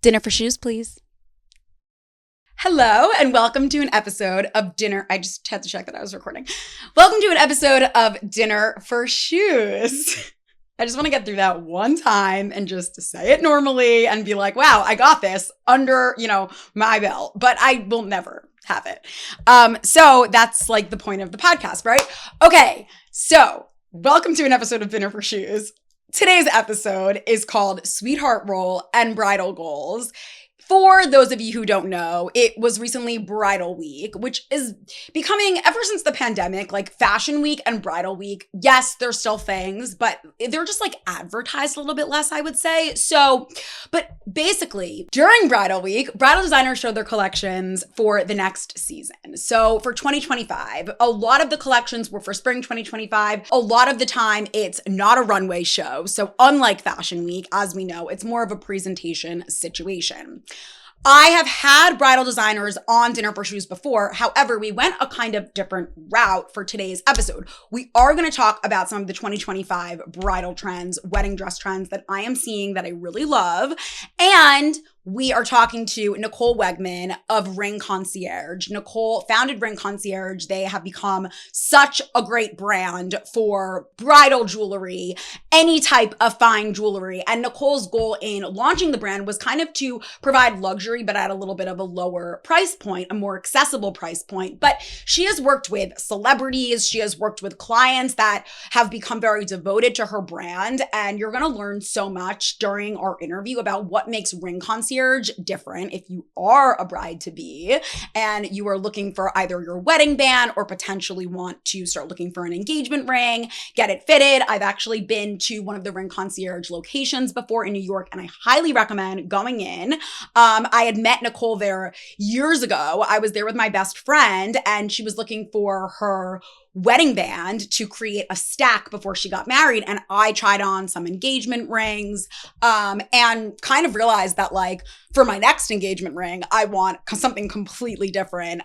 Dinner for shoes, please. Hello, and welcome to an episode of Dinner. I just had to check that I was recording. Welcome to an episode of Dinner for Shoes. I just want to get through that one time and just say it normally and be like, wow, I got this under, my belt, but I will never have it. So that's like the point of the podcast, right? Okay, so welcome to an episode of Dinner for Shoes. Today's episode is called Sweetheart Roll and Bridal Goals. For those of you who don't know, it was recently Bridal Week, which is becoming, ever since the pandemic, like Fashion Week and Bridal Week. Yes, they're still things, but they're just like advertised a little bit less, I would say. So, but basically, during Bridal Week, bridal designers showed their collections for the next season. So for 2025, a lot of the collections were for spring 2025. A lot of the time, it's not a runway show. So unlike Fashion Week, as we know, it's more of a presentation situation. I have had bridal designers on Dinner for Shoes before. However, we went a kind of different route for today's episode. We are going to talk about some of the 2025 bridal trends, wedding dress trends that I am seeing that I really love. And we are talking to Nicole Wegman of Ring Concierge. Nicole founded Ring Concierge. They have become such a great brand for bridal jewelry, any type of fine jewelry. And Nicole's goal in launching the brand was kind of to provide luxury, but at a little bit of a lower price point, a more accessible price point. But she has worked with celebrities. She has worked with clients that have become very devoted to her brand. And you're going to learn so much during our interview about what makes Ring Concierge different if you are a bride-to-be and you are looking for either your wedding band or potentially want to start looking for an engagement ring, get it fitted. I've actually been to one of the Ring Concierge locations before in New York, and I highly recommend going in. I had met Nicole there years ago. I was there with my best friend, and she was looking for her wedding band to create a stack before she got married. And I tried on some engagement rings and kind of realized that like for my next engagement ring, I want something completely different.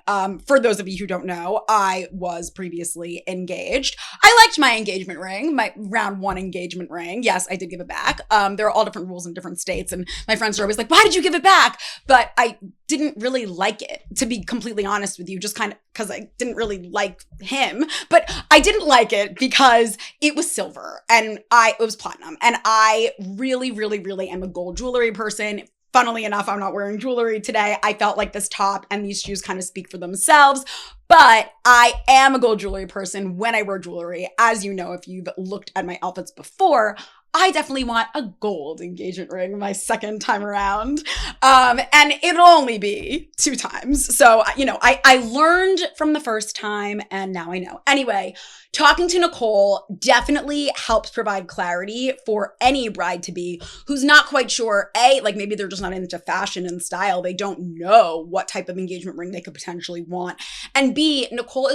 For those of you who don't know, I was previously engaged. I liked my engagement ring, my round one engagement ring. Yes, I did give it back. There are all different rules in different states. And my friends are always like, why did you give it back? But I didn't really like it, to be completely honest with you, just kind of because I didn't really like him. But I didn't like it because it was silver and it was platinum. And I really, really, really am a gold jewelry person. Funnily enough, I'm not wearing jewelry today. I felt like this top and these shoes kind of speak for themselves. But I am a gold jewelry person when I wear jewelry. As you know, if you've looked at my outfits before, I definitely want a gold engagement ring my second time around. And it'll only be 2 times. So, I learned from the first time and now I know. Anyway, talking to Nicole definitely helps provide clarity for any bride-to-be who's not quite sure, A, like maybe they're just not into fashion and style. They don't know what type of engagement ring they could potentially want. And B, Nicole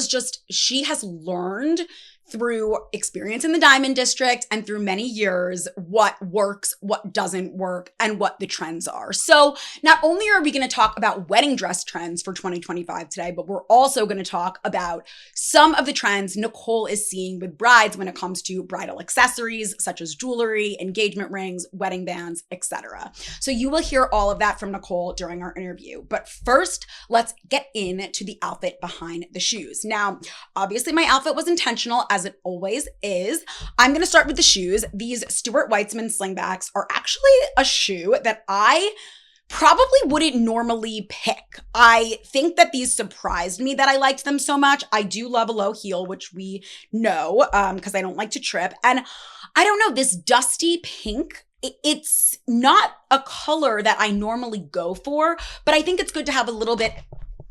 she has learned through experience in the Diamond District and through many years, what works, what doesn't work, and what the trends are. So not only are we going to talk about wedding dress trends for 2025 today, but we're also going to talk about some of the trends Nicole is seeing with brides when it comes to bridal accessories, such as jewelry, engagement rings, wedding bands, etc. So you will hear all of that from Nicole during our interview. But first, let's get into the outfit behind the shoes. Now, obviously my outfit was intentional, as it always is. I'm going to start with the shoes. These Stuart Weitzman Slingbacks are actually a shoe that I probably wouldn't normally pick. I think that these surprised me that I liked them so much. I do love a low heel, which we know because I don't like to trip. And I don't know, this dusty pink, it's not a color that I normally go for, but I think it's good to have a little bit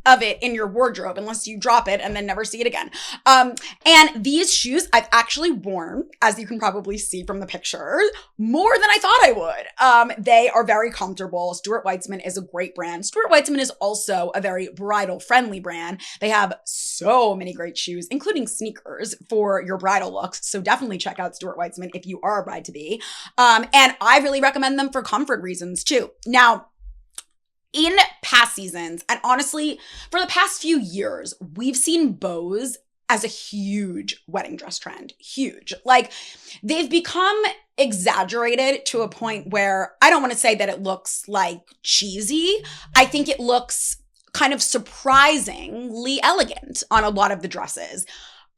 of it in your wardrobe unless you drop it and then never see it again. And these shoes I've actually worn, as you can probably see from the picture, more than I thought I would. They are very comfortable. Stuart Weitzman is a great brand. Stuart Weitzman is also a very bridal friendly brand. They have so many great shoes, including sneakers for your bridal looks. So definitely check out Stuart Weitzman if you are a bride to be. And I really recommend them for comfort reasons too. Now, in past seasons, and honestly, for the past few years, we've seen bows as a huge wedding dress trend. Huge. Like, they've become exaggerated to a point where I don't want to say that it looks like cheesy. I think it looks kind of surprisingly elegant on a lot of the dresses.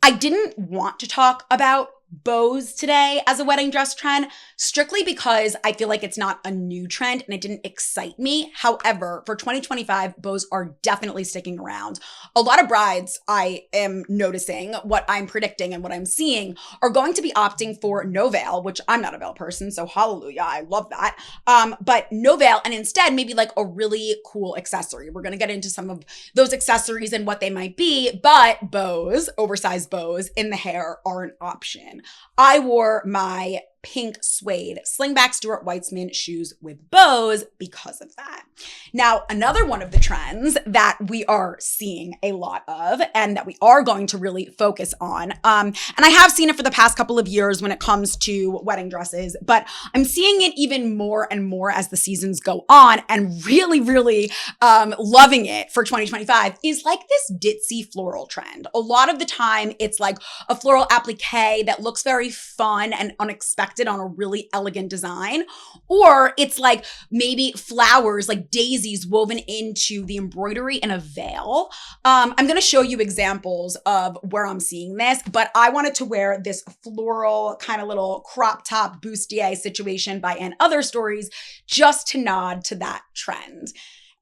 I didn't want to talk about bows today as a wedding dress trend, strictly because I feel like it's not a new trend and it didn't excite me. However, for 2025, bows are definitely sticking around. A lot of brides, I am noticing, what I'm predicting and what I'm seeing, are going to be opting for no veil, which I'm not a veil person, so hallelujah, I love that. But no veil, and instead maybe like a really cool accessory. We're going to get into some of those accessories and what they might be, but bows, oversized bows in the hair, are an option. I wore my pink suede Slingback Stuart Weitzman shoes with bows because of that. Now, another one of the trends that we are seeing a lot of and that we are going to really focus on, and I have seen it for the past couple of years when it comes to wedding dresses, but I'm seeing it even more and more as the seasons go on, and really, really loving it for 2025 is like this ditzy floral trend. A lot of the time, it's like a floral applique that looks very fun and unexpected on a really elegant design, or it's like maybe flowers like daisies woven into the embroidery in a veil. I'm going to show you examples of where I'm seeing this, but I wanted to wear this floral kind of little crop top bustier situation by Ann Other Stories just to nod to that trend.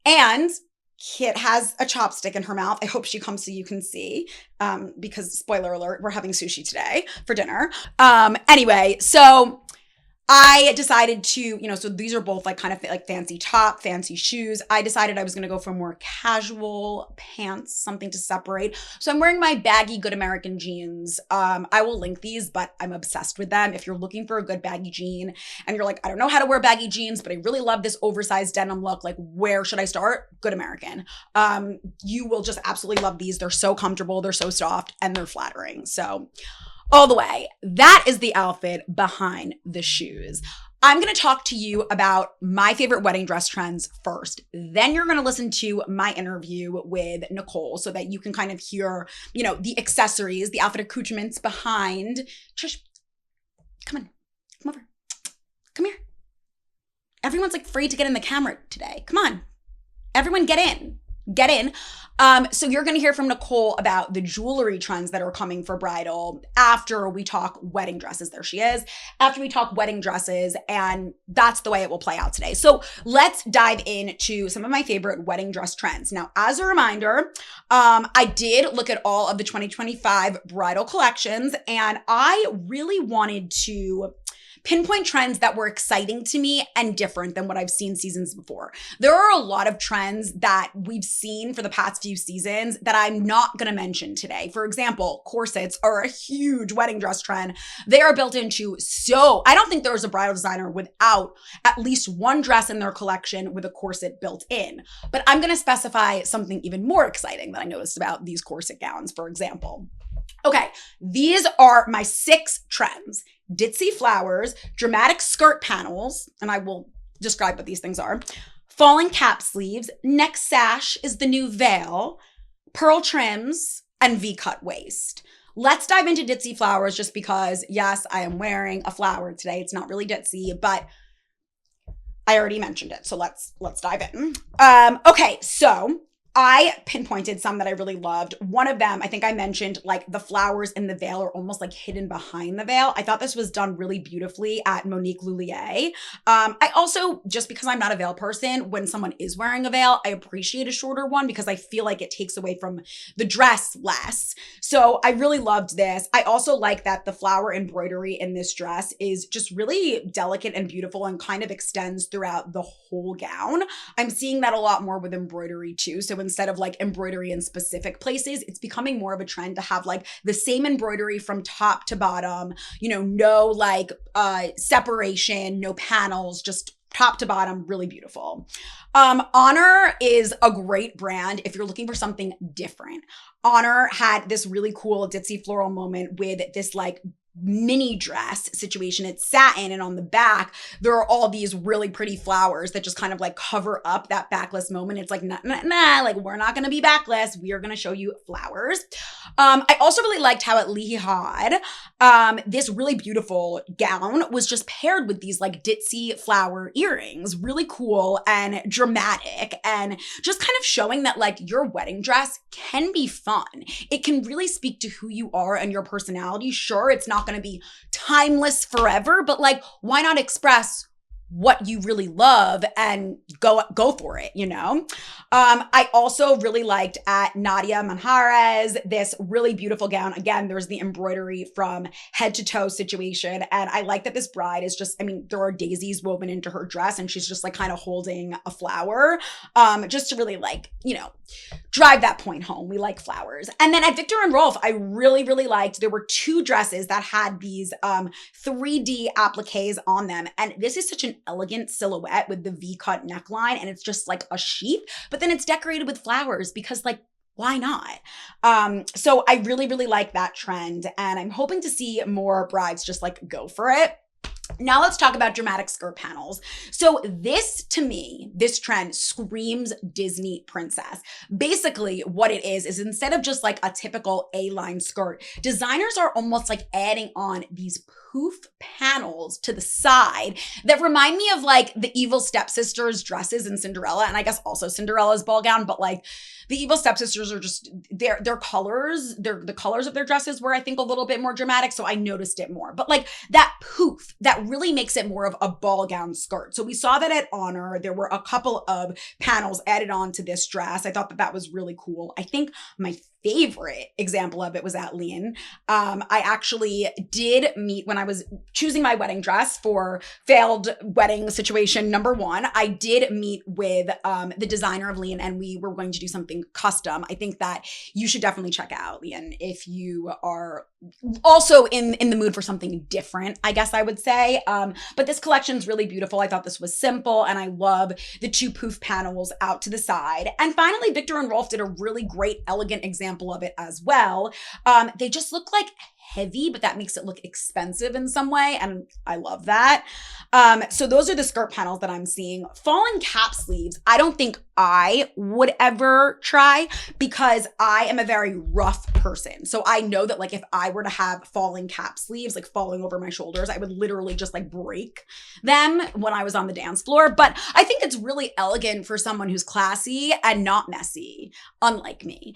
And Kit has a chopstick in her mouth. I hope she comes so you can see, because spoiler alert, we're having sushi today for dinner. Anyway, so I decided to, so these are both like kind of like fancy top, fancy shoes. I decided I was going to go for more casual pants, something to separate. So I'm wearing my baggy Good American jeans. I will link these, but I'm obsessed with them. If you're looking for a good baggy jean and you're like, I don't know how to wear baggy jeans, but I really love this oversized denim look, like where should I start? Good American. You will just absolutely love these. They're so comfortable, they're so soft, and they're flattering. So all the way. That is the outfit behind the shoes. I'm going to talk to you about my favorite wedding dress trends first. Then you're going to listen to my interview with Nicole so that you can kind of hear, the accessories, the outfit accoutrements behind. Trish, come on. Come over. Come here. Everyone's like afraid to get in the camera today. Come on. Everyone get in. Get in. So you're going to hear from Nicole about the jewelry trends that are coming for bridal after we talk wedding dresses. There she is. After we talk wedding dresses, and that's the way it will play out today. So let's dive into some of my favorite wedding dress trends. Now, as a reminder, I did look at all of the 2025 bridal collections, and I really wanted to pinpoint trends that were exciting to me and different than what I've seen seasons before. There are a lot of trends that we've seen for the past few seasons that I'm not going to mention today. For example, corsets are a huge wedding dress trend. They are built into I don't think there's a bridal designer without at least one dress in their collection with a corset built in. But I'm going to specify something even more exciting that I noticed about these corset gowns, for example. Okay, these are my 6 trends. Ditzy flowers, dramatic skirt panels, and I will describe what these things are. Falling cap sleeves, neck sash is the new veil, pearl trims, and V-cut waist. Let's dive into ditzy flowers just because, yes, I am wearing a flower today. It's not really ditzy, but I already mentioned it, so let's dive in. Okay, so I pinpointed some that I really loved. One of them, I think I mentioned, like the flowers in the veil are almost like hidden behind the veil. I thought this was done really beautifully at Monique Lhuillier. I also, just because I'm not a veil person, when someone is wearing a veil, I appreciate a shorter one because I feel like it takes away from the dress less. So I really loved this. I also like that the flower embroidery in this dress is just really delicate and beautiful and kind of extends throughout the whole gown. I'm seeing that a lot more with embroidery too. So instead of like embroidery in specific places, it's becoming more of a trend to have like the same embroidery from top to bottom, no like separation, no panels, just top to bottom, really beautiful. Honor is a great brand if you're looking for something different. Honor had this really cool ditzy floral moment with this like mini dress situation. It's satin, and on the back, there are all these really pretty flowers that just kind of like cover up that backless moment. It's like, nah, like we're not going to be backless. We are going to show you flowers. I also really liked how at Lee Had, this really beautiful gown was just paired with these like ditzy flower earrings, really cool and dramatic, and just kind of showing that like your wedding dress can be fun. It can really speak to who you are and your personality. Sure, it's not going to be timeless forever, but like, why not express what you really love and go for it, you know? I also really liked at Nadia Manjarez, this really beautiful gown. Again, there's the embroidery from head to toe situation. And I like that this bride is just, I mean, there are daisies woven into her dress and she's just like kind of holding a flower, just to really like, you know, drive that point home. We like flowers. And then at Viktor and Rolf, I really, really liked, there were two dresses that had these 3D appliques on them. And this is such an elegant silhouette with the V-cut neckline, and it's just like a sheath, but then it's decorated with flowers because like, why not? So I really, really like that trend, and I'm hoping to see more brides just like go for it. Now let's talk about dramatic skirt panels. So this, to me, this trend screams Disney princess. Basically what it is instead of just like a typical A-line skirt, designers are almost like adding on these poof panels to the side that remind me of like the evil stepsisters dresses in Cinderella, and I guess also Cinderella's ball gown, but like the evil stepsisters are just, their colors, the colors of their dresses were, I think, a little bit more dramatic, so I noticed it more. But like that poof, that really makes it more of a ball gown skirt. So we saw that at Honor. There were a couple of panels added on to this dress. I thought that that was really cool. I think my favorite example of it was at Lean. I actually did meet, when I was choosing my wedding dress for failed wedding situation number 1, I did meet with the designer of Lean, and we were going to do something custom. I think that you should definitely check out Lean if you are also in the mood for something different, I guess I would say. But this collection is really beautiful. I thought this was simple, and I love the two poof panels out to the side. And finally, Viktor and Rolf did a really great, elegant example of it as well. They just look like heavy, but that makes it look expensive in some way, and I love that. So those are the skirt panels that I'm seeing. Falling cap sleeves, I don't think I would ever try because I am a very rough person. So I know that like if I were to have falling cap sleeves, like falling over my shoulders, I would literally just like break them when I was on the dance floor. But I think it's really elegant for someone who's classy and not messy, unlike me.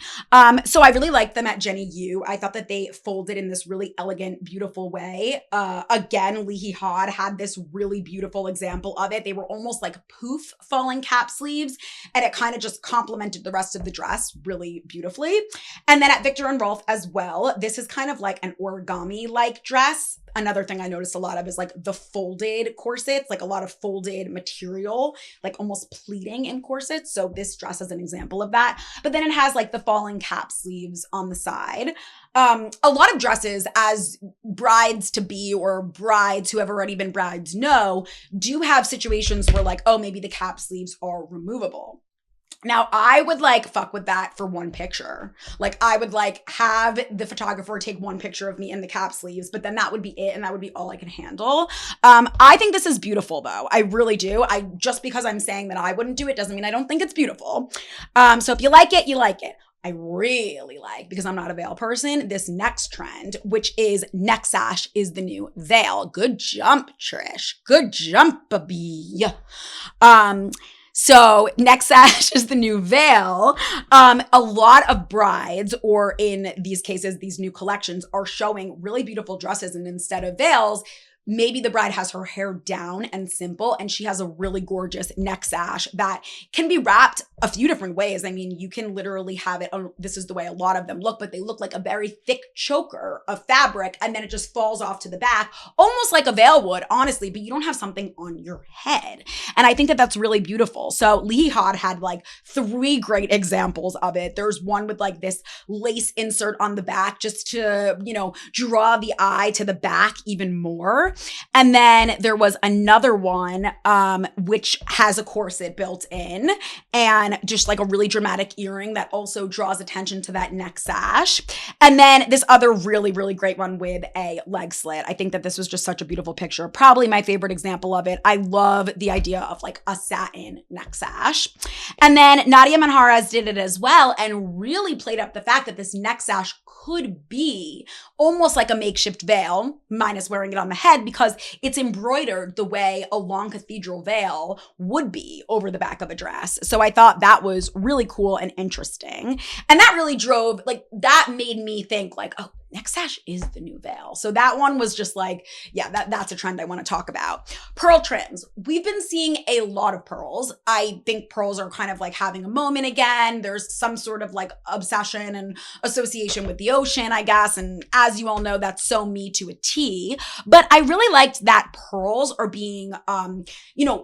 So I really liked them at Jenny U. I thought that they folded in this really elegant, beautiful way. Again, Leahy Hod had this really beautiful example of it. They were almost like poof falling cap sleeves, and it kind of just complemented the rest of the dress really beautifully. And then at Viktor and Rolf as well, this is kind of like an origami-like dress. Another thing I noticed a lot of is like the folded corsets, like a lot of folded material, like almost pleating in corsets. So this dress is an example of that. But then it has like the falling cap sleeves on the side. A lot of dresses, as brides to be or brides who have already been brides know, do have situations where like, oh, maybe the cap sleeves are removable. Now, I would like fuck with that for one picture. Like I would like have the photographer take one picture of me in the cap sleeves, but then that would be it, and that would be all I can handle. I think this is beautiful though. I really do. Just because I'm saying that I wouldn't do it doesn't mean I don't think it's beautiful. So if you like it, you like it. I really like, because I'm not a veil person, this next trend, which is neck sash is the new veil. Good jump, Trish. Good jump, baby. So neck sash is the new veil. A lot of brides, or in these cases, these new collections, are showing really beautiful dresses, and instead of veils, maybe the bride has her hair down and simple, and she has a really gorgeous neck sash that can be wrapped a few different ways. I mean, you can literally have it, this is the way a lot of them look, but they look like a very thick choker of fabric, and then it just falls off to the back, almost like a veil would, honestly, but you don't have something on your head. And I think that that's really beautiful. So Lee Hod had like 3 great examples of it. There's one with like this lace insert on the back just to, you know, draw the eye to the back even more. And then there was another one, which has a corset built in and just like a really dramatic earring that also draws attention to that neck sash. And then this other really, really great one with a leg slit. I think that this was just such a beautiful picture. Probably my favorite example of it. I love the idea of like a satin neck sash. And then Nadia Manjarrez did it as well and really played up the fact that this neck sash could be almost like a makeshift veil, minus wearing it on the head, because it's embroidered the way a long cathedral veil would be over the back of a dress. So I thought that was really cool and interesting. And that really drove, like, that made me think like, oh, neck sash is the new veil. So that one was just like, yeah, that's a trend I want to talk about. Pearl trims. We've been seeing a lot of pearls. I think pearls are kind of like having a moment again. There's some sort of like obsession and association with the ocean, I guess. And as you all know, that's so me to a T. But I really liked that pearls are being,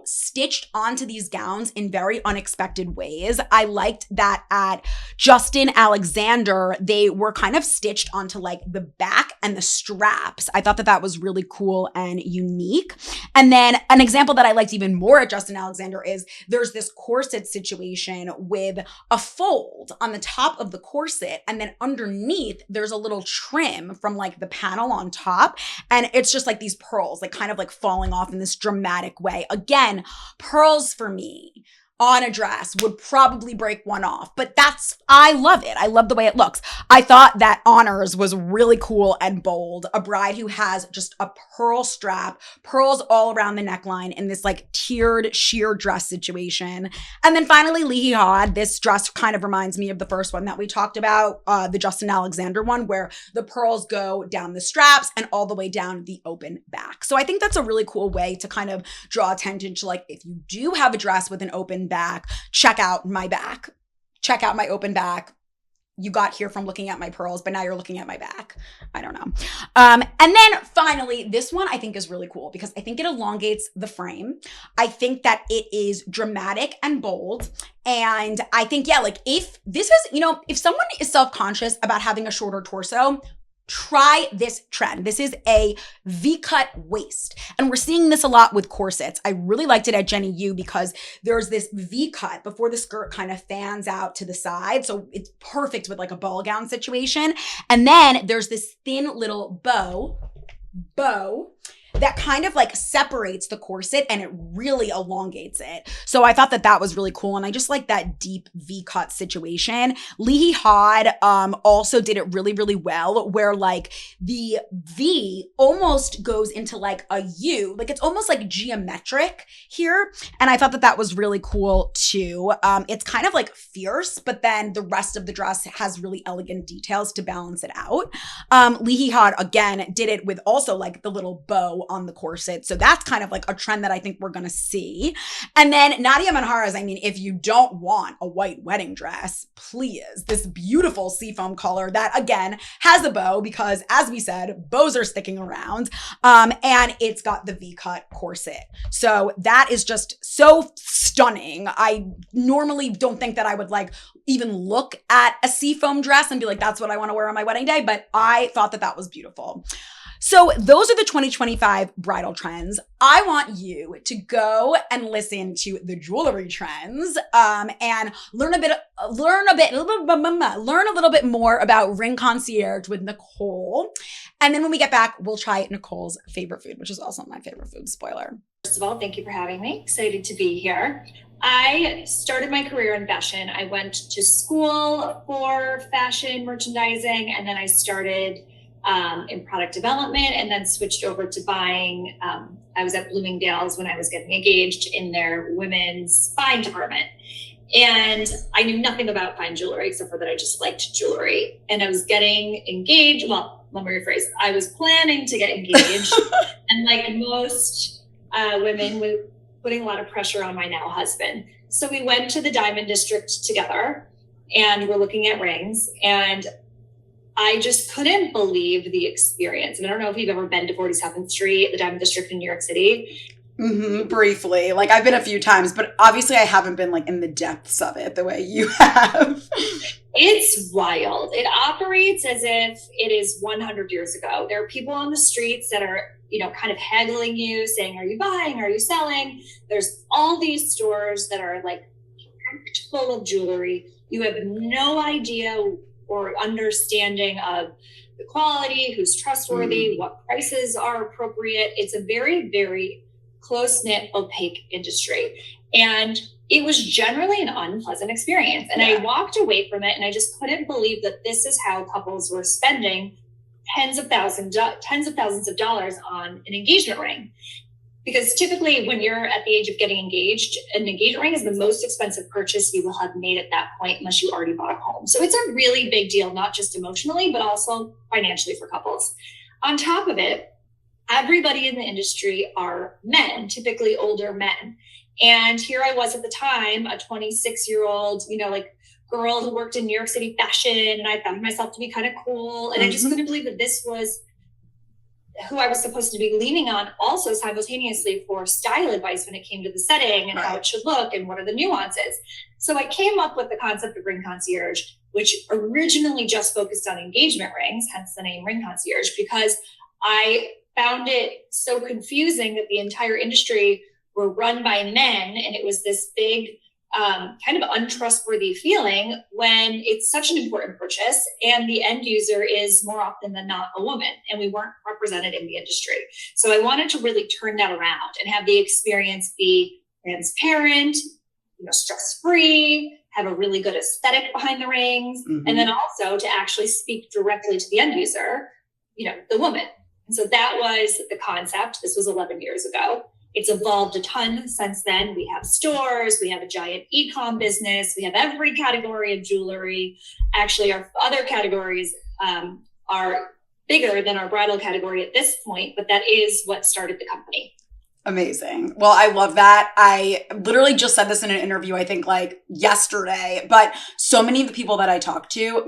stitched onto these gowns in very unexpected ways. I liked that at Justin Alexander, they were kind of stitched onto like the back and the straps. I thought that was really cool and unique. And then an example that I liked even more at Justin Alexander is there's this corset situation with a fold on the top of the corset, and then underneath there's a little trim from like the panel on top, and it's just like these pearls like kind of like falling off in this dramatic way. Again, pearls for me on a dress would probably break one off, but I love it. I love the way it looks. I thought that Honors was really cool and bold. A bride who has just a pearl strap, pearls all around the neckline in this like tiered sheer dress situation. And then finally, Lee Had. This dress kind of reminds me of the first one that we talked about, the Justin Alexander one, where the pearls go down the straps and all the way down the open back. So I think that's a really cool way to kind of draw attention to, like, if you do have a dress with an open back, check out my back. Check out my open back. You got here from looking at my pearls, but now you're looking at my back. I don't know. And then finally, this one I think is really cool because I think it elongates the frame. I think that it is dramatic and bold. And I think, yeah, like if this is, if someone is self-conscious about having a shorter torso, try this trend. This is a V-cut waist. And we're seeing this a lot with corsets. I really liked it at Jenny U because there's this V-cut before the skirt kind of fans out to the side. So it's perfect with like a ball gown situation. And then there's this thin little bow that kind of like separates the corset and it really elongates it. So I thought that was really cool. And I just like that deep V-cut situation. Lee Had also did it really, really well, where like the V almost goes into like a U, like it's almost like geometric here. And I thought that was really cool too. It's kind of like fierce, but then the rest of the dress has really elegant details to balance it out. Lee Had again did it with also like the little bow on the corset. So that's kind of like a trend that I think we're going to see. And then Nadia Manjarrez, I mean, if you don't want a white wedding dress, please, this beautiful seafoam color that again has a bow because as we said, bows are sticking around. And it's got the V-cut corset. So that is just so stunning. I normally don't think that I would like even look at a seafoam dress and be like, that's what I want to wear on my wedding day. But I thought that was beautiful. So those are the 2025 bridal trends. I want you to go and listen to the jewelry trends and learn a little bit more about Ring Concierge with Nicole. And then when we get back, we'll try Nicole's favorite food, which is also my favorite food. Spoiler. First of all, thank you for having me. Excited to be here. I started my career in fashion. I went to school for fashion merchandising, and then I started in product development and then switched over to buying. I was at Bloomingdale's when I was getting engaged in their women's buying department. And I knew nothing about fine jewelry except for that I just liked jewelry. And I was getting engaged. Well, let me rephrase. I was planning to get engaged. And like most women, were putting a lot of pressure on my now husband. So we went to the Diamond District together and we're looking at rings. And I just couldn't believe the experience. And I don't know if you've ever been to 47th Street, the Diamond District in New York City. Mm-hmm, briefly. Like I've been a few times, but obviously I haven't been like in the depths of it the way you have. It's wild. It operates as if it is 100 years ago. There are people on the streets that are, kind of haggling you, saying, are you buying? Are you selling? There's all these stores that are like packed full of jewelry. You have no idea or understanding of the quality, who's trustworthy, what prices are appropriate. It's a very, very close-knit, opaque industry. And it was generally an unpleasant experience. And I walked away from it and I just couldn't believe that this is how couples were spending tens of thousands of dollars on an engagement ring. Because typically when you're at the age of getting engaged, an engagement ring is the most expensive purchase you will have made at that point, unless you already bought a home. So it's a really big deal, not just emotionally, but also financially for couples. On top of it, everybody in the industry are men, typically older men. And here I was at the time, a 26-year-old, girl who worked in New York City fashion. And I found myself to be kind of cool. And I just couldn't believe that this was who I was supposed to be leaning on also simultaneously for style advice when it came to the setting and how it should look and what are the nuances. So I came up with the concept of Ring Concierge, which originally just focused on engagement rings, hence the name Ring Concierge, because I found it so confusing that the entire industry were run by men. And it was this big kind of untrustworthy feeling when it's such an important purchase and the end user is more often than not a woman, and we weren't represented in the industry. So I wanted to really turn that around and have the experience be transparent, stress-free, have a really good aesthetic behind the rings, and then also to actually speak directly to the end user, the woman. And so that was the concept. This was 11 years ago. It's evolved a ton since then. We have stores, we have a giant e-com business, we have every category of jewelry. Actually, our other categories are bigger than our bridal category at this point, but that is what started the company. Amazing. Well, I love that. I literally just said this in an interview, I think yesterday, but so many of the people that I talk to,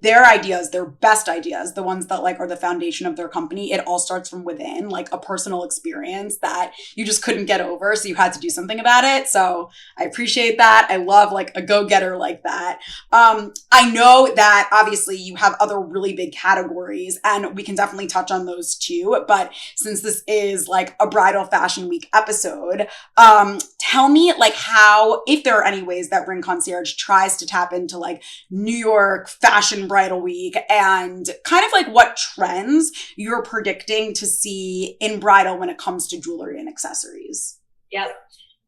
their ideas, their best ideas, the ones that are the foundation of their company, it all starts from within, a personal experience that you just couldn't get over. So you had to do something about it. So I appreciate that. I love a go-getter like that. I know that obviously you have other really big categories and we can definitely touch on those too. But since this is a bridal fashion week episode, tell me how, if there are any ways that Ring Concierge tries to tap into New York fashion bridal week and kind of what trends you're predicting to see in bridal when it comes to jewelry and accessories. Yep.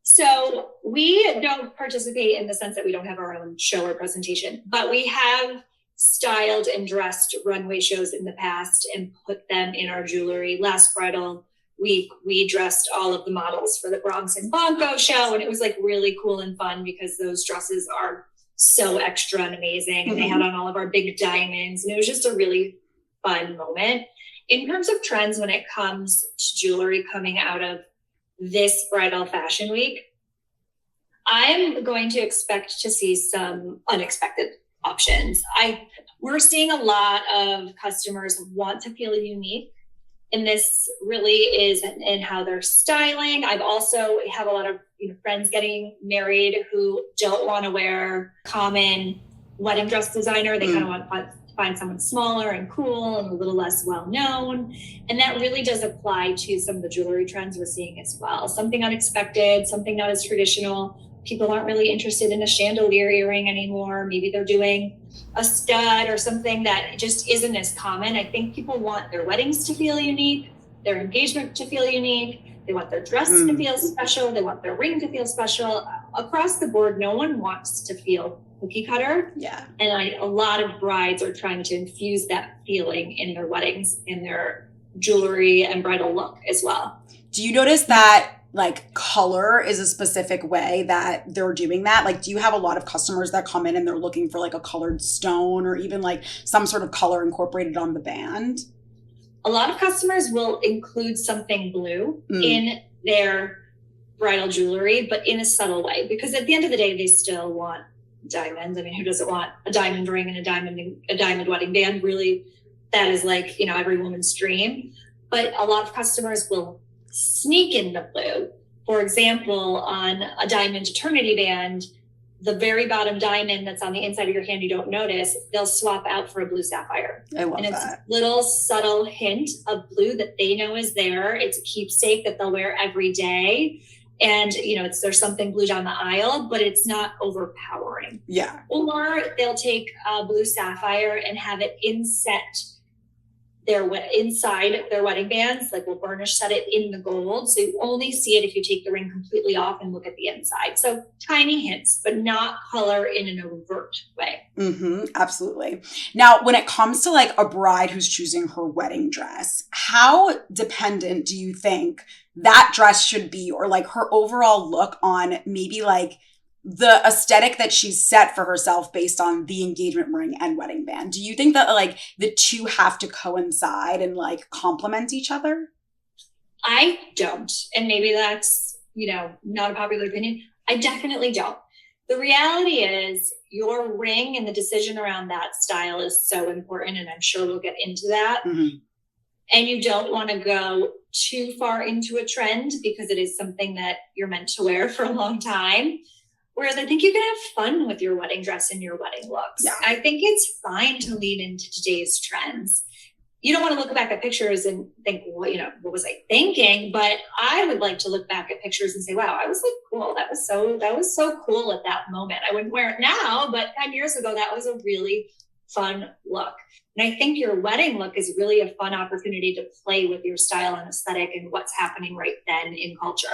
So we don't participate in the sense that we don't have our own show or presentation, but we have styled and dressed runway shows in the past and put them in our jewelry. Last bridal week, we dressed all of the models for the Bronx and Blanco show, and it was really cool and fun because those dresses are so extra and amazing, and they had on all of our big diamonds, and it was just a really fun moment. In terms of trends when it comes to jewelry coming out of this bridal fashion week, I'm going to expect to see some unexpected options. We're seeing a lot of customers want to feel unique, and this really is in how they're styling. I've also have a lot of friends getting married who don't want to wear common wedding dress designer. They kind of want to find someone smaller and cool and a little less well-known. And that really does apply to some of the jewelry trends we're seeing as well. Something unexpected, something not as traditional. People aren't really interested in a chandelier earring anymore. Maybe they're doing a stud or something that just isn't as common. I think people want their weddings to feel unique, their engagement to feel unique. They want their dress to feel special. They want their ring to feel special. Across the board, no one wants to feel cookie cutter. Yeah. And a lot of brides are trying to infuse that feeling in their weddings, in their jewelry and bridal look as well. Do you notice that color is a specific way that they're doing that? Do you have a lot of customers that come in and they're looking for a colored stone or even some sort of color incorporated on the band? A lot of customers will include something blue in their bridal jewelry, but in a subtle way, because at the end of the day, they still want diamonds. I mean, who doesn't want a diamond ring and a diamond wedding band? Really, that is every woman's dream. But a lot of customers will sneak in the blue. For example, on a diamond eternity band, the very bottom diamond that's on the inside of your hand you don't notice, they'll swap out for a blue sapphire. I love and it's that. a little subtle hint of blue that they know is there. It's a keepsake that they'll wear every day. And, there's something blue down the aisle, but it's not overpowering. Yeah. Or they'll take a blue sapphire and have it inside their wedding bands, like we'll burnish set it in the gold. So you only see it if you take the ring completely off and look at the inside. So tiny hints, but not color in an overt way. Absolutely. Now, when it comes to like a bride who's choosing her wedding dress, how dependent do you think that dress should be, or like her overall look on maybe like the aesthetic that she's set for herself based on the engagement ring and wedding band? Do you think that like the two have to coincide and like complement each other? I don't. And maybe that's, not a popular opinion. I definitely don't. The reality is your ring and the decision around that style is so important. And I'm sure we'll get into that. And you don't want to go too far into a trend because it is something that you're meant to wear for a long time. Whereas I think you can have fun with your wedding dress and your wedding looks. Yeah. I think it's fine to lean into today's trends. You don't want to look back at pictures and think, well, what was I thinking? But I would like to look back at pictures and say, wow, I was like, cool. That was so cool at that moment. I wouldn't wear it now, but 10 years ago, that was a really fun look. And I think your wedding look is really a fun opportunity to play with your style and aesthetic and what's happening right then in culture.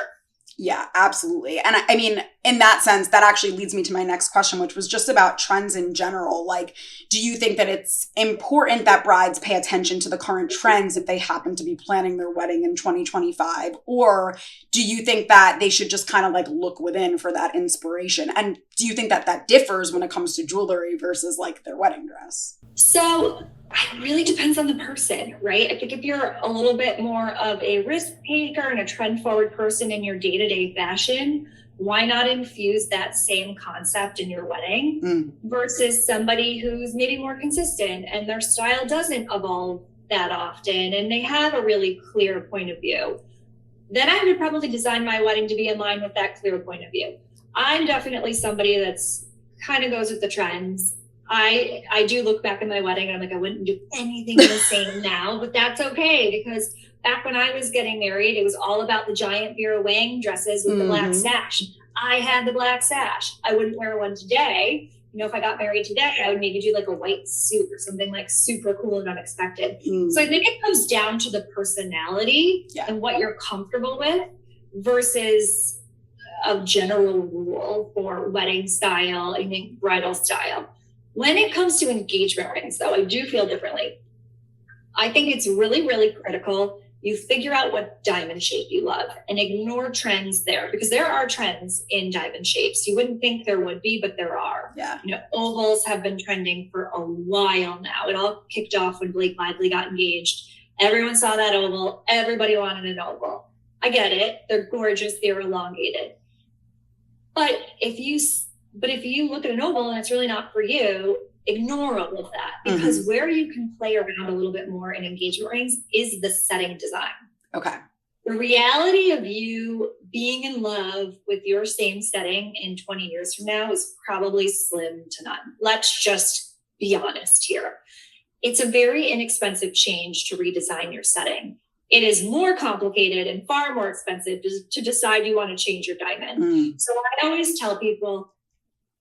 Yeah, absolutely. And I mean, in that sense, that actually leads me to my next question, which was just about trends in general. Like, do you think that it's important that brides pay attention to the current trends if they happen to be planning their wedding in 2025? Or do you think that they should just kind of like look within for that inspiration? And do you think that that differs when it comes to jewelry versus like their wedding dress? So it really depends on the person, right? I think if you're a little bit more of a risk taker and a trend forward person in your day-to-day fashion, why not infuse that same concept in your wedding versus somebody who's maybe more consistent and their style doesn't evolve that often and they have a really clear point of view? Then I would probably design my wedding to be in line with that clear point of view. I'm definitely somebody that's kind of goes with the trends. I do look back at my wedding and I'm like, I wouldn't do anything the same now, but that's okay because back when I was getting married, it was all about the giant Vera Wang dresses with the black sash. I had the black sash. I wouldn't wear one today. If I got married today, I would maybe do like a white suit or something like super cool and unexpected. So I think it comes down to the personality and what you're comfortable with versus a general rule for wedding style, I think bridal style. When it comes to engagement rings, though, I do feel differently. I think it's really, really critical you figure out what diamond shape you love and ignore trends there because there are trends in diamond shapes. You wouldn't think there would be, but there are. Yeah. Ovals have been trending for a while now. It all kicked off when Blake Lively got engaged. Everyone saw that oval. Everybody wanted an oval. I get it. They're gorgeous. They're elongated. But if you look at an oval and it's really not for you, ignore all of that because where you can play around a little bit more in engagement rings is the setting design. Okay. The reality of you being in love with your same setting in 20 years from now is probably slim to none. Let's just be honest here. It's a very inexpensive change to redesign your setting. It is more complicated and far more expensive to decide you want to change your diamond. So I always tell people,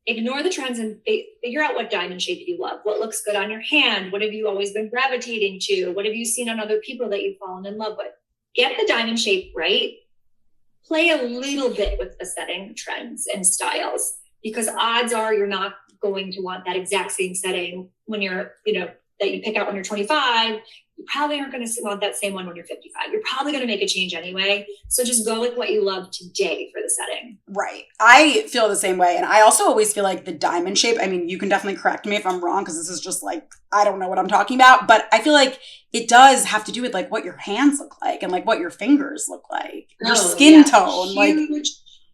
ignore the trends and figure out what diamond shape you love. What looks good on your hand? What have you always been gravitating to? What have you seen on other people that you've fallen in love with? Get the diamond shape right. Play a little bit with the setting trends and styles because odds are you're not going to want that exact same setting when you're, that you pick out when you're 25. You probably aren't going to want that same one when you're 55. You're probably going to make a change anyway. So just go with what you love today for the setting. Right. I feel the same way. And I also always feel like the diamond shape, I mean, you can definitely correct me if I'm wrong because this is just like, I don't know what I'm talking about. But I feel like it does have to do with like what your hands look like and like what your fingers look like. Your skin tone.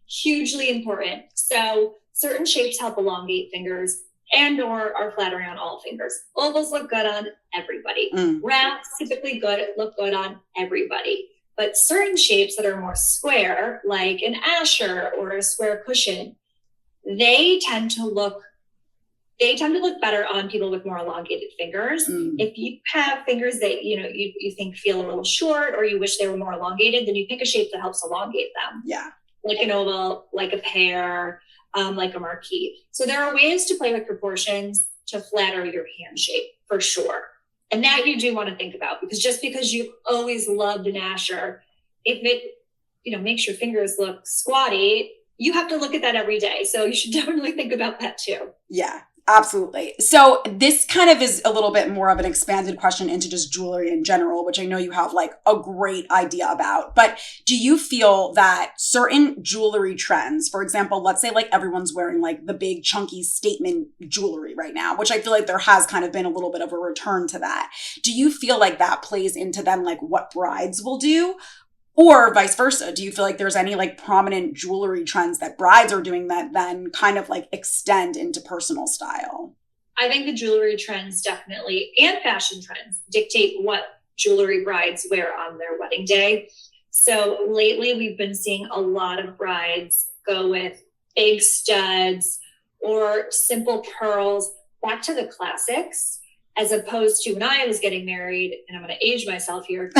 Hugely important. So certain shapes help elongate fingers and or are flattering on all fingers. Ovals look good on everybody. Rounds typically look good on everybody. But certain shapes that are more square, like an Asher or a square cushion, they tend to look better on people with more elongated fingers. If you have fingers that, you think feel a little short or you wish they were more elongated, then you pick a shape that helps elongate them. Yeah. Like an oval, like a pear, like a marquee. So there are ways to play with proportions to flatter your hand shape for sure. And that you do want to think about, because just because you've always loved an asher, if it, makes your fingers look squatty, you have to look at that every day. So you should definitely think about that too. Yeah. Absolutely. So this kind of is a little bit more of an expanded question into just jewelry in general, which I know you have like a great idea about. But do you feel that certain jewelry trends, for example, let's say like everyone's wearing like the big chunky statement jewelry right now, which I feel like there has kind of been a little bit of a return to that. Do you feel like that plays into then like what brides will do? Or vice versa, do you feel like there's any like prominent jewelry trends that brides are doing that then kind of like extend into personal style? I think the jewelry trends definitely, and fashion trends, dictate what jewelry brides wear on their wedding day. So lately we've been seeing a lot of brides go with big studs or simple pearls, back to the classics, as opposed to when I was getting married, and I'm going to age myself here,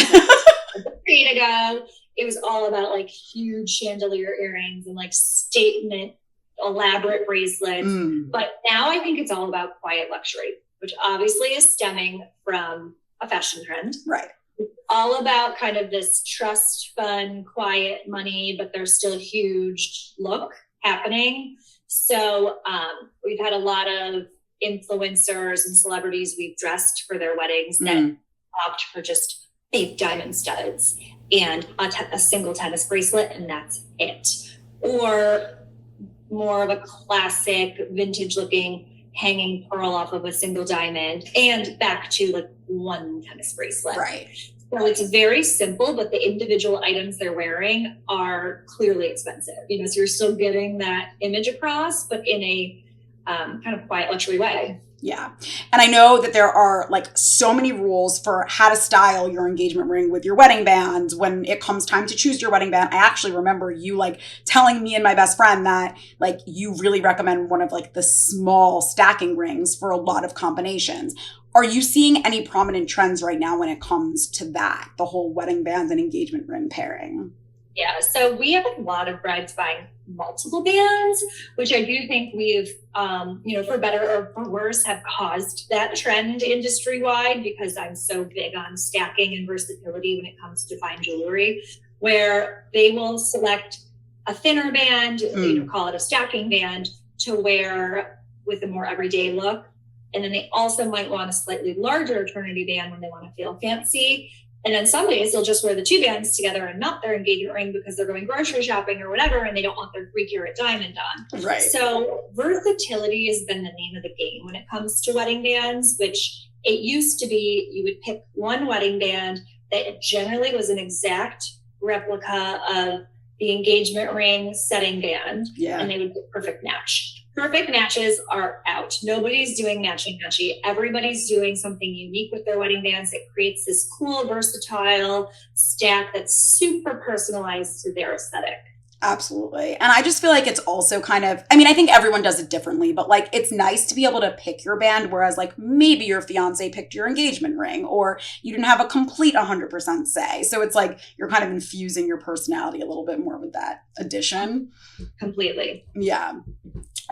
a decade ago, it was all about like huge chandelier earrings and like statement, elaborate bracelets. But now I think it's all about quiet luxury, which obviously is stemming from a fashion trend. Right. It's all about kind of this trust fund, quiet money, but there's still huge look happening. So we've had a lot of influencers and celebrities we've dressed for their weddings that opt for just fake diamond studs and a single tennis bracelet, and that's it. Or more of a classic vintage looking hanging pearl off of a single diamond and back to like one tennis bracelet. Right. So it's very simple, but the individual items they're wearing are clearly expensive. So you're still getting that image across, but in a kind of quiet luxury way. Yeah. And I know that there are like so many rules for how to style your engagement ring with your wedding band when it comes time to choose your wedding band. I actually remember you like telling me and my best friend that like you really recommend one of like the small stacking rings for a lot of combinations. Are you seeing any prominent trends right now when it comes to that, the whole wedding band and engagement ring pairing? Yeah, so we have a lot of brides buying multiple bands, which I do think we've, for better or for worse, have caused that trend industry-wide, because I'm so big on stacking and versatility when it comes to fine jewelry, where they will select a thinner band, call it a stacking band, to wear with a more everyday look. And then they also might want a slightly larger eternity band when they want to feel fancy. And then some days they'll just wear the two bands together and not their engagement ring because they're going grocery shopping or whatever, and they don't want their 3-carat diamond on. Right. So versatility has been the name of the game when it comes to wedding bands, which it used to be you would pick one wedding band that generally was an exact replica of the engagement ring setting band, and they would be a perfect match. Perfect matches are out. Nobody's doing matchy. Everybody's doing something unique with their wedding bands that creates this cool, versatile stack that's super personalized to their aesthetic. Absolutely. And I just feel like it's also kind of, I mean, I think everyone does it differently, but like it's nice to be able to pick your band, whereas like maybe your fiance picked your engagement ring or you didn't have a complete 100% say. So it's like you're kind of infusing your personality a little bit more with that addition. Completely. Yeah.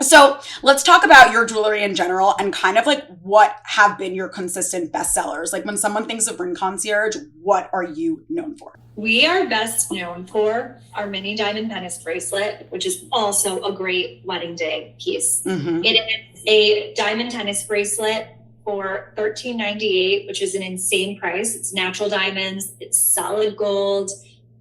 So let's talk about your jewelry in general and kind of like what have been your consistent bestsellers. Like when someone thinks of Ring Concierge, what are you known for? We are best known for our mini diamond tennis bracelet, which is also a great wedding day piece. Mm-hmm. It is a diamond tennis bracelet for $13.98, which is an insane price. It's natural diamonds. It's solid gold.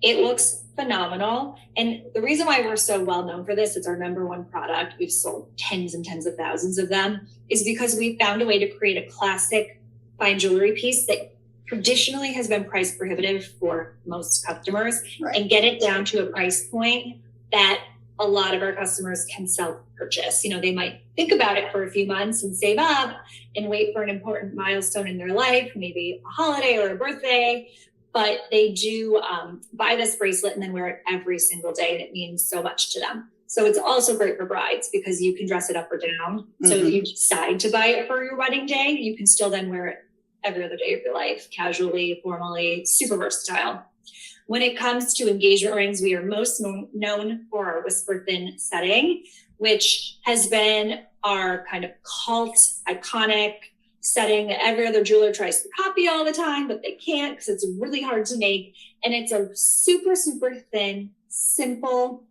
It looks phenomenal. And the reason why we're so well known for this, it's our number one product. We've sold tens and tens of thousands of them, is because we found a way to create a classic fine jewelry piece that traditionally has been price prohibitive for most customers, right, and get it down to a price point that a lot of our customers can self-purchase. They might think about it for a few months and save up and wait for an important milestone in their life, maybe a holiday or a birthday, but they do buy this bracelet and then wear it every single day, and it means so much to them. So it's also great for brides because you can dress it up or down. So if you decide to buy it for your wedding day, you can still then wear it every other day of your life, casually, formally, super versatile. When it comes to engagement rings, we are most known for our whisper thin setting, which has been our kind of cult, iconic setting that every other jeweler tries to copy all the time, but they can't because it's really hard to make. And it's a super, super thin, simple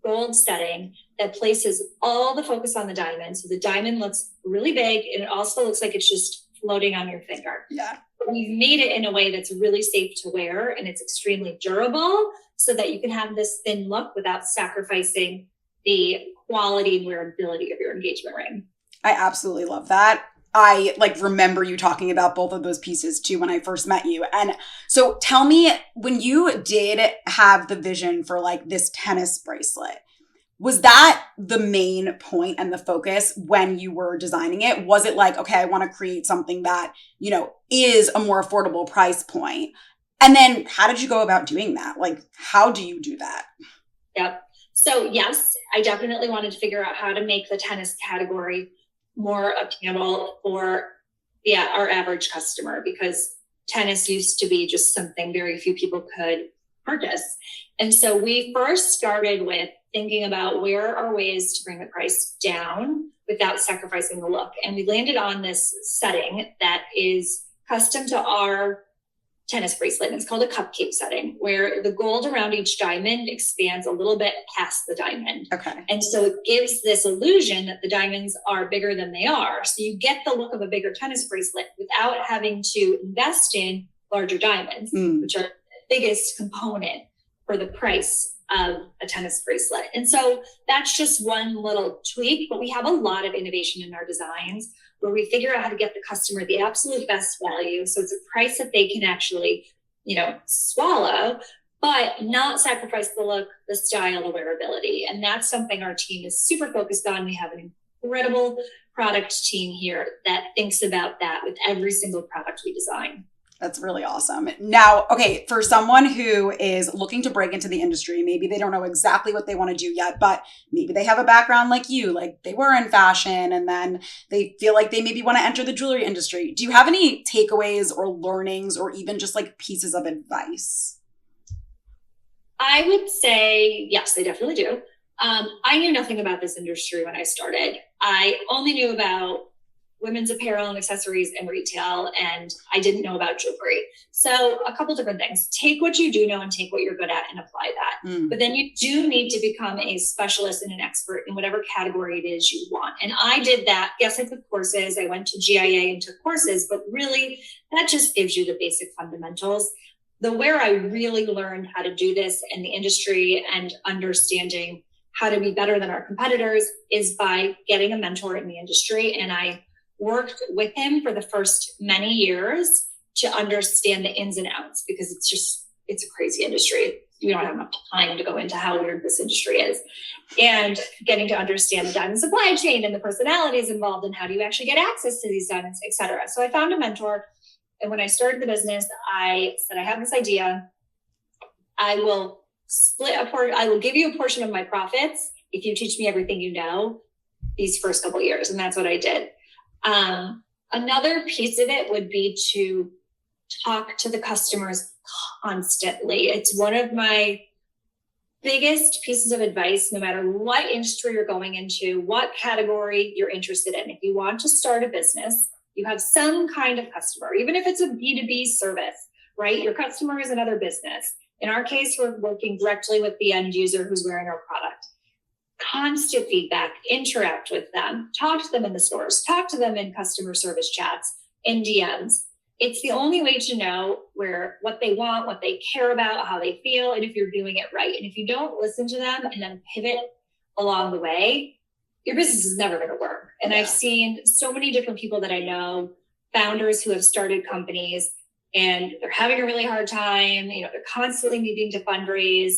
gold setting that places all the focus on the diamond. So the diamond looks really big and it also looks like it's just floating on your finger. Yeah. We've made it in a way that's really safe to wear and it's extremely durable so that you can have this thin look without sacrificing the quality and wearability of your engagement ring. I absolutely love that. I remember you talking about both of those pieces too when I first met you. And so tell me, when you did have the vision for this tennis bracelet, was that the main point and the focus when you were designing it? Was it okay, I want to create something that, is a more affordable price point? And then how did you go about doing that? How do you do that? Yep. So yes, I definitely wanted to figure out how to make the tennis category more appealable for our average customer, because tennis used to be just something very few people could purchase. And so we first started with thinking about where are ways to bring the price down without sacrificing the look. And we landed on this setting that is custom to our tennis bracelet. And it's called a cupcake setting, where the gold around each diamond expands a little bit past the diamond. Okay. And so it gives this illusion that the diamonds are bigger than they are. So you get the look of a bigger tennis bracelet without having to invest in larger diamonds, which are the biggest component for the price of a tennis bracelet. And so that's just one little tweak, but we have a lot of innovation in our designs where we figure out how to get the customer the absolute best value. So it's a price that they can actually, swallow, but not sacrifice the look, the style, the wearability. And that's something our team is super focused on. We have an incredible product team here that thinks about that with every single product we design. That's really awesome. Now, okay, for someone who is looking to break into the industry, maybe they don't know exactly what they want to do yet, but maybe they have a background like you, they were in fashion and then they feel like they maybe want to enter the jewelry industry. Do you have any takeaways or learnings or even just pieces of advice? I would say, yes, they definitely do. I knew nothing about this industry when I started. I only knew about women's apparel and accessories and retail, and I didn't know about jewelry. So a couple different things. Take what you do know and take what you're good at and apply that. But then you do need to become a specialist and an expert in whatever category it is you want. And I did that. Yes, I took courses. I went to GIA and took courses, but really that just gives you the basic fundamentals. Where I really learned how to do this in the industry and understanding how to be better than our competitors is by getting a mentor in the industry. And I worked with him for the first many years to understand the ins and outs, because it's a crazy industry. We don't have enough time to go into how weird this industry is, and getting to understand the diamond supply chain and the personalities involved and how do you actually get access to these diamonds, et cetera. So I found a mentor. And when I started the business, I said, I have this idea. I will I will give you a portion of my profits if you teach me everything you know these first couple of years. And that's what I did. Another piece of it would be to talk to the customers constantly. It's one of my biggest pieces of advice, no matter what industry you're going into, what category you're interested in. If you want to start a business, you have some kind of customer, even if it's a B2B service, right? Your customer is another business. In our case, we're working directly with the end user who's wearing our product. Constant feedback, interact with them, talk to them in the stores, talk to them in customer service chats, in DMs. It's the only way to know what they want, what they care about, how they feel, and if you're doing it right. And if you don't listen to them and then pivot along the way, your business is never going to work. And I've seen so many different people that I know, founders who have started companies, and they're having a really hard time. They're constantly needing to fundraise.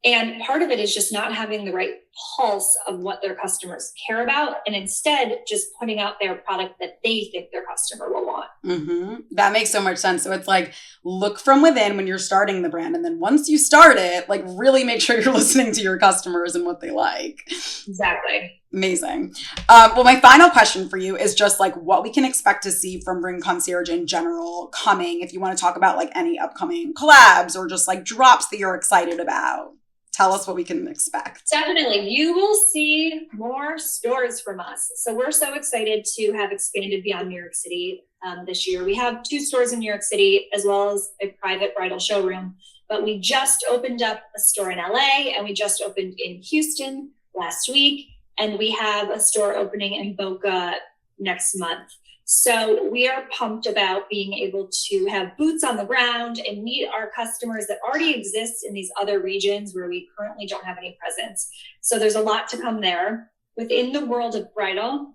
And part of it is just not having the right pulse of what their customers care about, and instead just putting out their product that they think their customer will want. Mm-hmm. That makes so much sense. So it's like, look from within when you're starting the brand. And then once you start it, like really make sure you're listening to your customers and what they like. Exactly. Amazing. Well, my final question for you is just like what we can expect to see from Ring Concierge in general coming. If you want to talk about like any upcoming collabs or just like drops that you're excited about. Tell us what we can expect. Definitely. You will see more stores from us. So we're so excited to have expanded beyond New York City this year. We have 2 stores in New York City, as well as a private bridal showroom. But we just opened up a store in LA, and we just opened in Houston last week. And we have a store opening in Boca next month. So we are pumped about being able to have boots on the ground and meet our customers that already exist in these other regions where we currently don't have any presence. So there's a lot to come there. Within the world of bridal,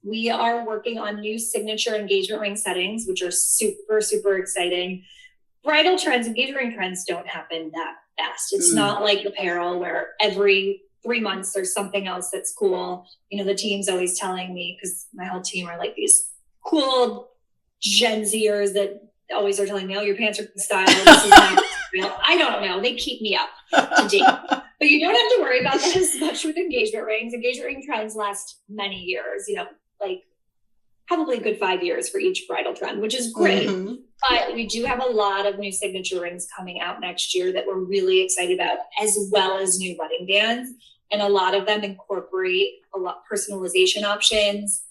we are working on new signature engagement ring settings, which are super, super exciting. Bridal trends, engagement ring trends don't happen that fast. It's not like apparel where every 3 months there's something else that's cool. You know, the team's always telling me, because my whole team are like these cool Gen Zers that always are telling me, oh, your pants are style. This is not real. I don't know. They keep me up to date. But you don't have to worry about that as much with engagement rings. Engagement ring trends last many years, you know, like probably a good 5 years for each bridal trend, which is great. Mm-hmm. But we do have a lot of new signature rings coming out next year that we're really excited about, as well as new wedding bands. And a lot of them incorporate a lot personalization options,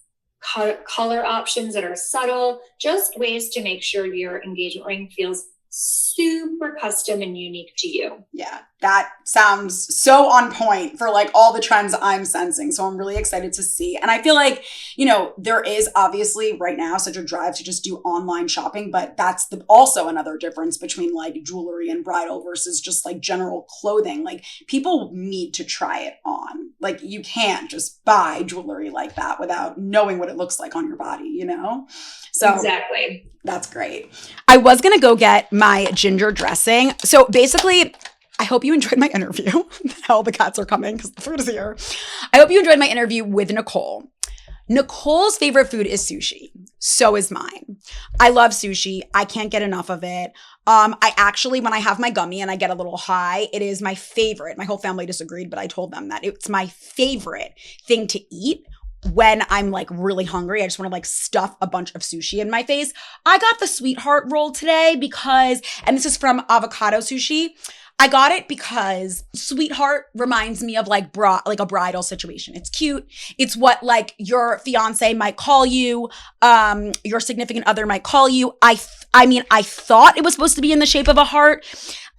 color options that are subtle, just ways to make sure your engagement ring feels super custom and unique to you. Yeah, that sounds so on point for like all the trends I'm sensing. So I'm really excited to see. And I feel like, you know, there is obviously right now such a drive to just do online shopping, but that's also another difference between like jewelry and bridal versus just like general clothing. Like people need to try it on. Like you can't just buy jewelry like that without knowing what it looks like on your body, you know? So exactly. That's great. I was going to go get my ginger dressing. So basically, I hope you enjoyed my interview. Hell, the cats are coming because the food is here. I hope you enjoyed my interview with Nicole. Nicole's favorite food is sushi. So is mine. I love sushi. I can't get enough of it. I actually, when I have my gummy and I get a little high, it is my favorite. My whole family disagreed, but I told them that it's my favorite thing to eat. When I'm like really hungry, I just want to like stuff a bunch of sushi in my face. I got the sweetheart roll today because, and this is from Avocado Sushi. I got it because sweetheart reminds me of like a bridal situation. It's cute. It's what like your fiance might call you, your significant other might call you. I mean, I thought it was supposed to be in the shape of a heart.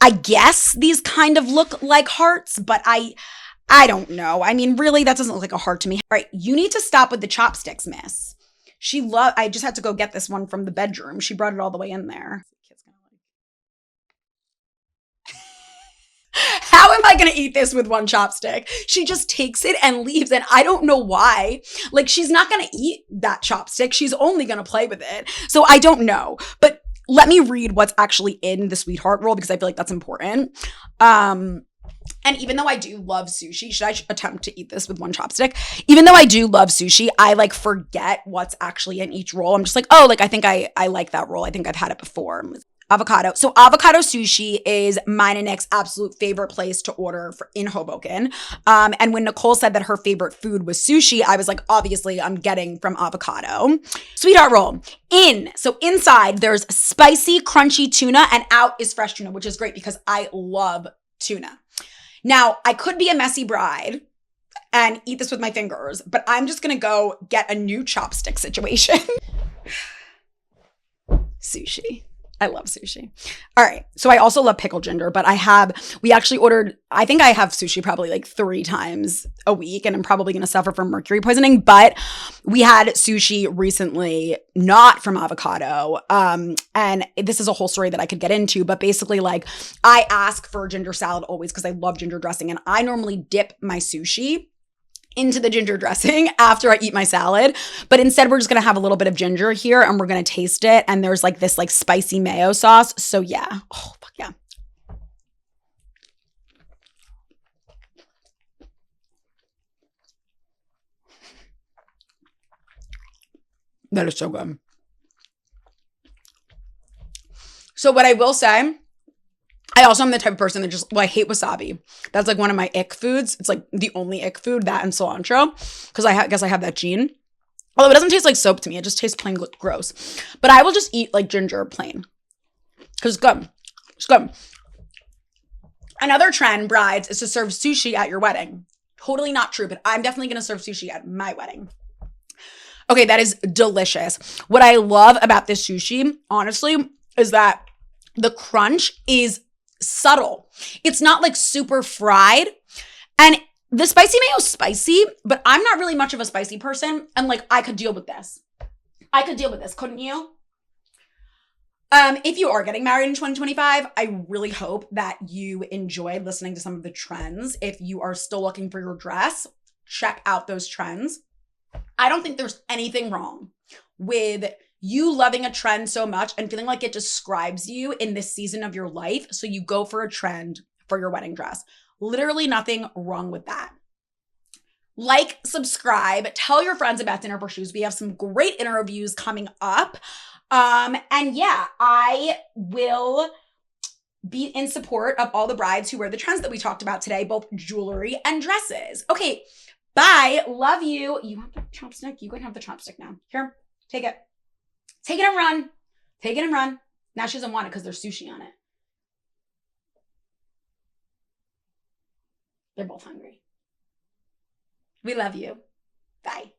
I guess these kind of look like hearts, but I don't know. I mean, really, that doesn't look like a heart to me. All right, you need to stop with the chopsticks, miss. I just had to go get this one from the bedroom. She brought it all the way in there. How am I going to eat this with one chopstick? She just takes it and leaves, and I don't know why. Like, she's not going to eat that chopstick. She's only going to play with it. So I don't know. But let me read what's actually in the sweetheart roll because I feel like that's important. And even though I do love sushi, should I attempt to eat this with one chopstick? Even though I do love sushi, I like forget what's actually in each roll. I'm just like, oh, like I think I like that roll. I think I've had it before. Avocado. So Avocado Sushi is mine and Nick's absolute favorite place to order in Hoboken. And when Nicole said that her favorite food was sushi, I was like, obviously I'm getting from Avocado. Sweetheart roll. So inside there's spicy, crunchy tuna, and out is fresh tuna, which is great because I love tuna. Now, I could be a messy bride and eat this with my fingers, but I'm just going to go get a new chopstick situation. Sushi. I love sushi. All right. So I also love pickled ginger, but we actually ordered, I think I have sushi probably like 3 times a week, and I'm probably going to suffer from mercury poisoning, but we had sushi recently, not from Avocado. And this is a whole story that I could get into, but basically like I ask for ginger salad always because I love ginger dressing, and I normally dip my sushi into the ginger dressing after I eat my salad. But instead, we're just going to have a little bit of ginger here and we're going to taste it. And there's like this like spicy mayo sauce. So yeah. Oh, fuck yeah. That is so good. So what I will say, I also am the type of person that just, well, I hate wasabi. That's like one of my ick foods. It's like the only ick food, that and cilantro, because I guess I have that gene. Although it doesn't taste like soap to me. It just tastes plain gross. But I will just eat like ginger plain because it's good. It's good. Another trend, brides, is to serve sushi at your wedding. Totally not true, but I'm definitely going to serve sushi at my wedding. Okay, that is delicious. What I love about this sushi, honestly, is that the crunch is subtle. It's not like super fried. And the spicy mayo is spicy, but I'm not really much of a spicy person. And like, I could deal with this. I could deal with this, couldn't you? If you are getting married in 2025, I really hope that you enjoyed listening to some of the trends. If you are still looking for your dress, check out those trends. I don't think there's anything wrong with you loving a trend so much and feeling like it describes you in this season of your life. So you go for a trend for your wedding dress. Literally nothing wrong with that. Like, subscribe, tell your friends about Dinner for Shoes. We have some great interviews coming up. And yeah, I will be in support of all the brides who wear the trends that we talked about today, both jewelry and dresses. Okay, bye. Love you. You want the chopstick? You can have the chopstick now. Here, take it. Take it and run. Take it and run. Now she doesn't want it because there's sushi on it. They're both hungry. We love you. Bye.